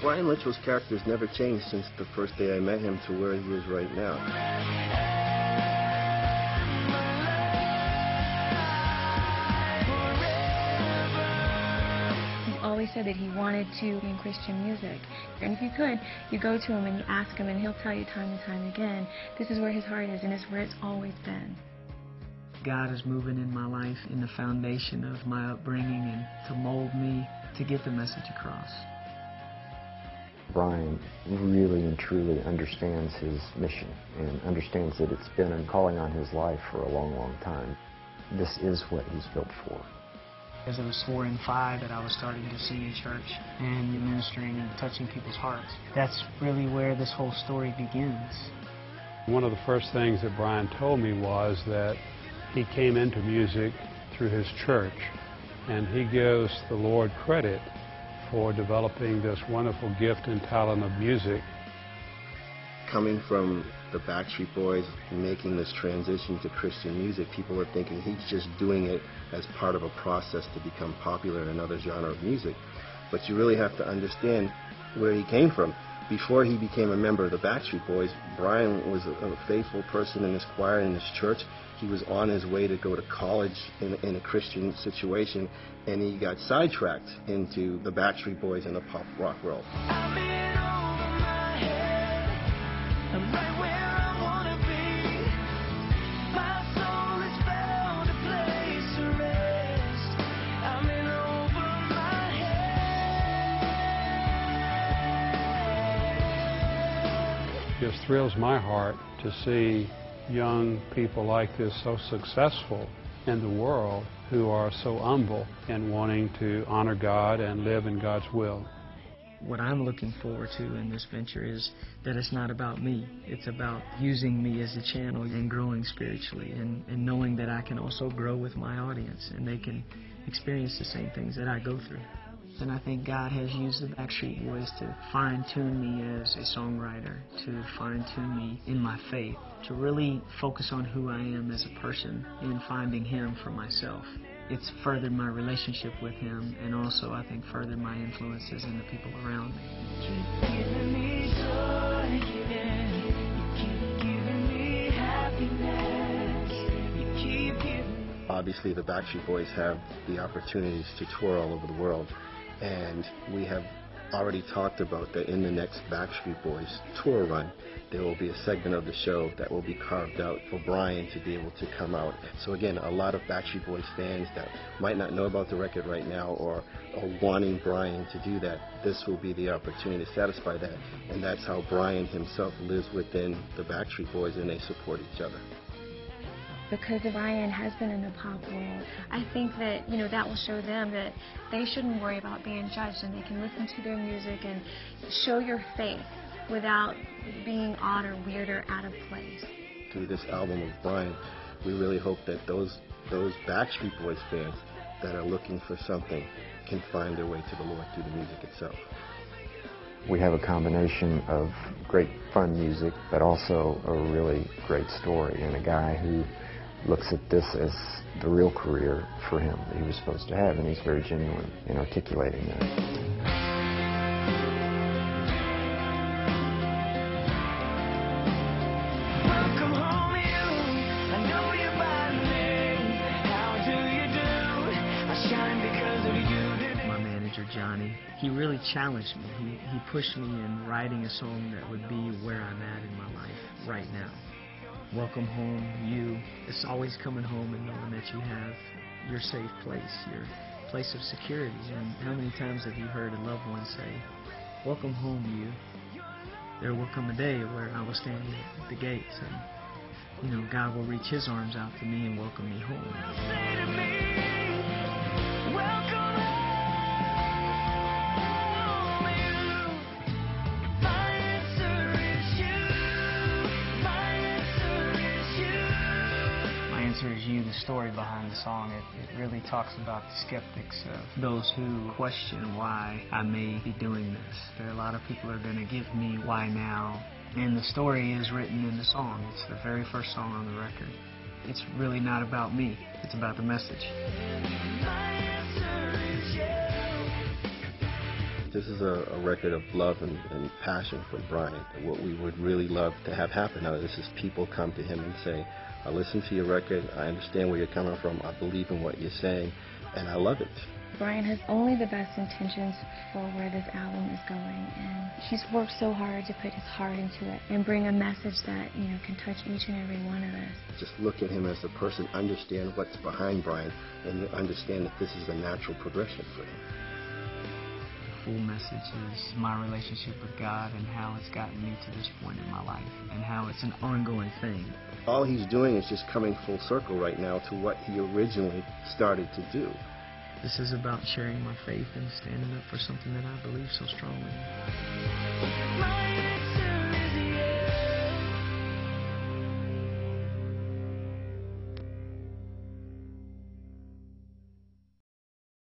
Brian Mitchell's character's never changed since the first day I met him to where he is right now. He always said that he wanted to be in Christian music. And if you could, you go to him and you ask him, and he'll tell you time and time again, this is where his heart is, and it's where it's always been. God is moving in my life, in the foundation of my upbringing, and to mold me to get the message across. Brian really and truly understands his mission and understands that it's been a calling on his life for a long, long time. This is what he's built for. As I was 4 and 5 that I was starting to sing in church and ministering and touching people's hearts. That's really where this whole story begins. One of the first things that Brian told me was that he came into music through his church, and he gives the Lord credit for developing this wonderful gift and talent of music. Coming from the Backstreet Boys, making this transition to Christian music, people are thinking he's just doing it as part of a process to become popular in another genre of music. But you really have to understand where he came from. Before he became a member of the Backstreet Boys, Brian was a faithful person in his choir, in his church. He was on his way to go to college in a Christian situation, and he got sidetracked into the Backstreet Boys and the pop rock world. It just thrills my heart to see young people like this so successful in the world, who are so humble and wanting to honor God and live in God's will. What I'm looking forward to in this venture is that it's not about me. It's about using me as a channel and growing spiritually, and knowing that I can also grow with my audience and they can experience the same things that I go through. And I think God has used the Backstreet Boys to fine-tune me as a songwriter, to fine-tune me in my faith, to really focus on who I am as a person and finding Him for myself. It's furthered my relationship with Him, and also, I think, furthered my influences in the people around me. Keep giving me joy, you keep giving me happiness, you keep giving. Obviously, the Backstreet Boys have the opportunities to tour all over the world, and we have already talked about that in the next Backstreet Boys tour run, there will be a segment of the show that will be carved out for Brian to be able to come out. So again, a lot of Backstreet Boys fans that might not know about the record right now or are wanting Brian to do that, this will be the opportunity to satisfy that. And that's how Brian himself lives within the Backstreet Boys, and they support each other. Because Brian has been in the pop world, I think that, that will show them that they shouldn't worry about being judged, and they can listen to their music and show your faith without being odd or weird or out of place. Through this album of Brian, we really hope that those Backstreet Boys fans that are looking for something can find their way to the Lord through the music itself. We have a combination of great fun music, but also a really great story, and a guy who looks at this as the real career for him that he was supposed to have, and he's very genuine in articulating that. Johnny, he really challenged me. He pushed me in writing a song that would be where I'm at in my life right now. Welcome home, you. It's always coming home and knowing that you have your safe place, your place of security. And how many times have you heard a loved one say, welcome home, you. There will come a day where I will stand at the gates and, God will reach His arms out to me and welcome me home. Say to me, welcome home. Is You, the story behind the song. It really talks about the skeptics, those who question why I may be doing this. There are a lot of people who are going to give me why now, and the story is written in the song. It's the very first song on the record. It's really not about me, it's about the message. This is a record of love and passion from Brian. What we would really love to have happen out of this is people come to him and say, I listen to your record, I understand where you're coming from, I believe in what you're saying, and I love it. Brian has only the best intentions for where this album is going, and he's worked so hard to put his heart into it and bring a message that, you know, can touch each and every one of us. Just look at him as a person, understand what's behind Brian, and you understand that this is a natural progression for him. The full message is my relationship with God and how it's gotten me to this point in my life and how it's an ongoing thing. All he's doing is just coming full circle right now to what he originally started to do. This is about sharing my faith and standing up for something that I believe so strongly in.